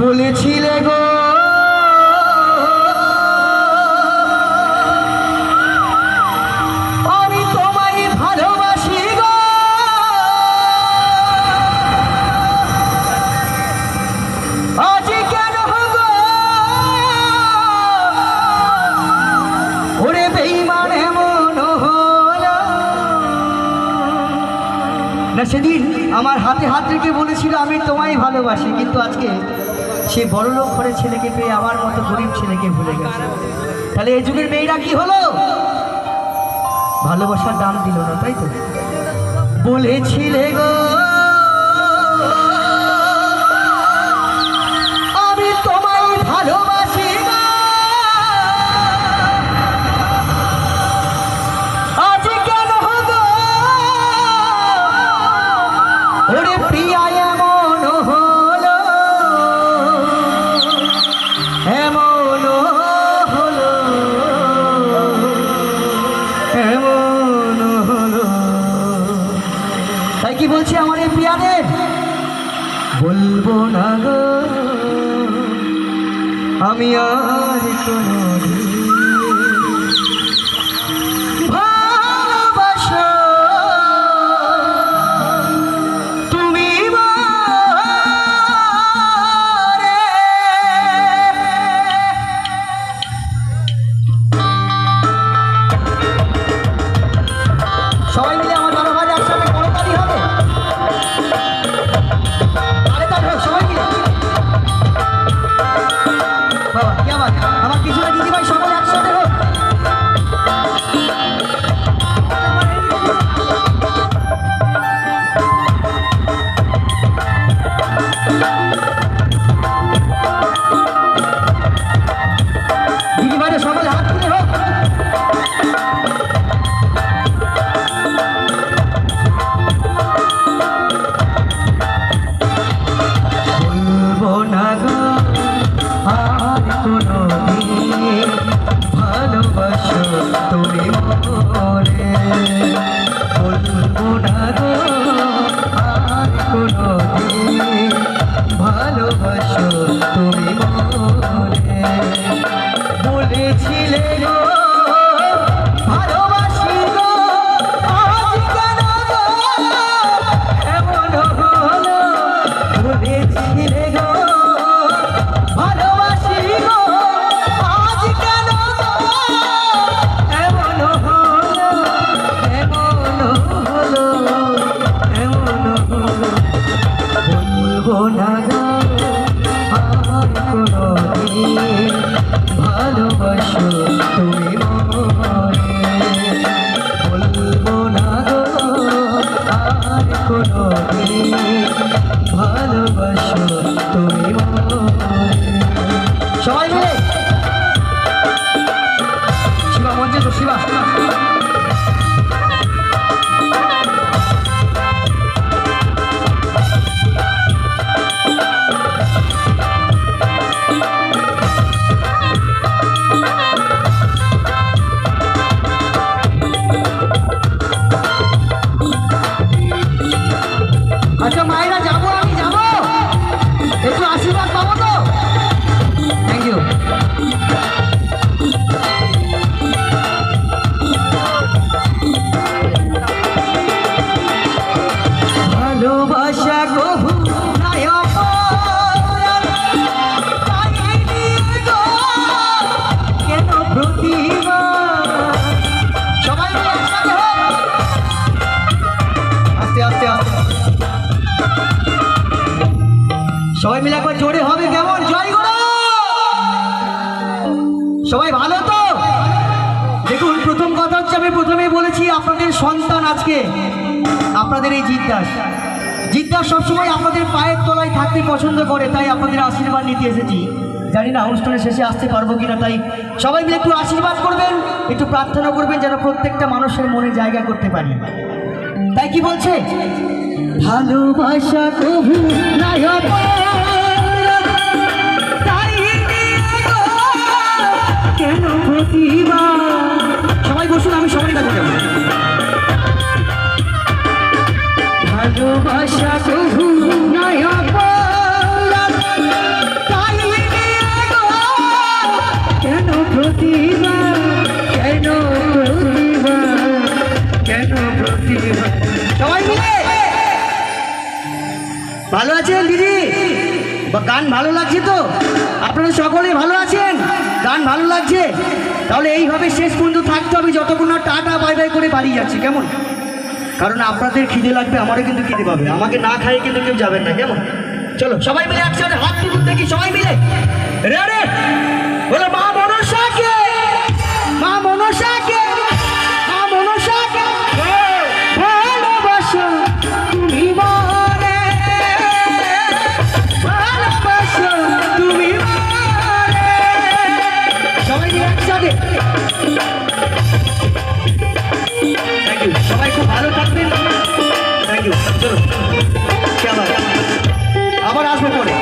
বলেছিলে গো আমি তোমায় ভালোবাসি গো, আজ কেন গো ওরে বেঈমান এমন হলো না। সেদিন আমার হাতে হাত রেখে বলেছিল আমি তোমায় ভালোবাসি, কিন্তু আজকে সে বড়লোক ঘরের ছেলেকে পেয়ে আমার মতো গরিব ছেলেকে ভুলে গেছে। তাহলে এই যুগের মেয়েরা কি হলো? ভালোবাসার দাম দিল না, তাই তো? বলেছিলে গো আমি তোমায় ভালোবাসি গো, আজ কেন গো ওরে প্রিয়া এমন হলো, এমন হলো, এমন হলো। তাই কি বলছি আমার এই প্রিয়াদের? বলবো না গো আমি আর কোনোদিন ভালোবাসো তুমি মোরে। সবাই মিলে আমার বাবা ভাই একসাথে করতালি হবে। আরে তার সবাই মিলে বাবা কি আমার পিছনে দিদি ভাই সবাই একসাথে হোক। দিদি ভাইরা সবাই হাত তুলে হোক। বলবো না গো আর কোনোদিন ভালোবাসো তুমি মোরে। বলবো না গো আর কোনোদিন ভালোবাসো তুমি মোরে। বলেছিলে গো ভালোবাসি গো, আজ কেন গো এমন হলো। বলেছিলে গো ভালোবাসি গো, আজ কেন গো এমন হলো, এমন হলো, এমন হলো। বলবো না গো আর কোনোদিন ভালোবাসো তুমি মোরে। বলবো না গো আর কোনোদিন ভালোবাসো তুমি মোরে। সবাই মিলে শিবা মঞ্চে তো শিবা। আচ্ছা মায়েরা যাবো, আমি যাবো, একটু আশীর্বাদ পাবো তো? Thank you. ভালোবাসা কভু নাই অপরাধ, পাইনি গো কেন প্রতিবার। সবাই মিলে একসাথে হোক। আস্তে আস্তে আস্তে সবাই মিলে একবার জোরে হবে কেমন? জয় গুরু। সবাই ভালো তো? দেখুন প্রথম কথা হচ্ছে, আমি প্রথমেই বলেছি আপনাদের সন্তান আজকে আপনাদের এই জিদ্দাস। জিদ্দাস সবসময় আপনাদের পায়ের তলায় থাকতে পছন্দ করে, তাই আপনাদের আশীর্বাদ নিতে এসেছি। জানি না অনুষ্ঠানের শেষে আসতে পারবো কিনা, তাই সবাই মিলে একটু আশীর্বাদ করবেন, একটু প্রার্থনা করবেন যেন প্রত্যেকটা মানুষের মনে জায়গা করতে পারি। তাই কি বলছে? ভালোবাসা কভু নাই অপরাধ, পাইনি গো কেন প্রতিবার। সবাই বসুন, আমি সবাই কাছে যাবো। ভালোবাসা কভু নাই অপরাধ, ভালো আছেন দিদি? গান ভালো লাগছে তো? আপনারা সকলেই ভালো আছেন? গান ভালো লাগছে? তাহলে এইভাবে শেষ পর্যন্ত থাকতে হবে, যতক্ষণ না টাটা বাই বাই করে বাড়ি যাচ্ছে, কেমন? কারণ আপনাদের খিদে লাগবে, আমারও কিন্তু খিদে পাবে, আমাকে না খাইয়ে কিন্তু কেউ যাবেন না, কেমন? চলো সবাই মিলে একসাথে হাত তুলুন দেখি, সবাই মিলে রেডি? বলো মা মনসাকে, মা মনসাকে, মা মনসাকে ভালোবাসো তুমি মনে, ভালোবাসো তুমি মনে। সবাই মিলে একসাথে। থ্যাংক ইউ, সবাই খুব ভালো থাকবেন। থ্যাংক ইউ, চলো আবার আসবো পরে।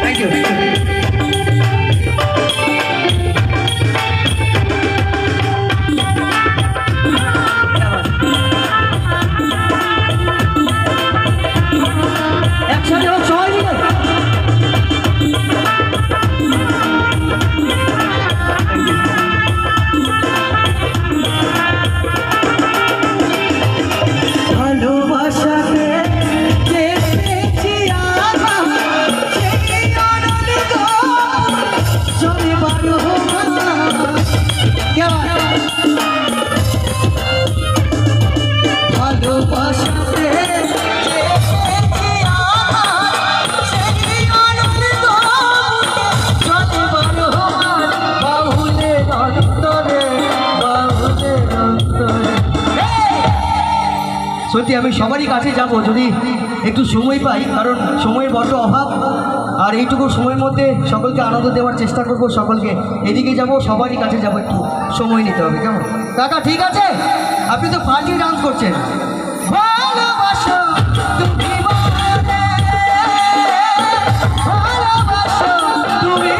Thank you. একসাথে হোক সবাই মিলে। ভালোবাসাতে সত্যি আমি সবারই কাছে যাব যদি একটু সময় পাই, কারণ সময়ের বড্ড অভাব। আর এইটুকু সময়ের মধ্যে সকলকে আনন্দ দেওয়ার চেষ্টা করব, সকলকে এদিকে যাব, সবারই কাছে যাব, একটু সময় নিতে হবে, কেমন কাকা? ঠিক আছে, আপনি তো পার্টি ডান্স করছেন। ভালোবাসো তুমি মনে, ভালোবাসো তুমি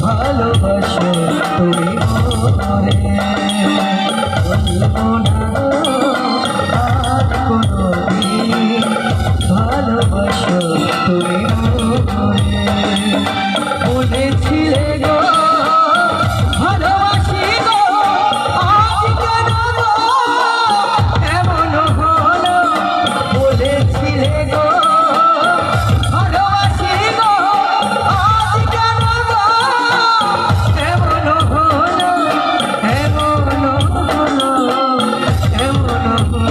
ভালোবাসো তুমি মনে, ভালোবাসো তুমি মনে। বলেছিলে গো ভালোবাসি গো, আজ কেন গো এমন হলো? বলেছিলে গো ভালোবাসি গো, আজ কেন গো এমন হলো, এমন হলো, এমন হলো।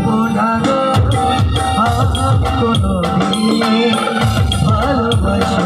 বলবো না গো আর কোনোদিন ভালোবাসো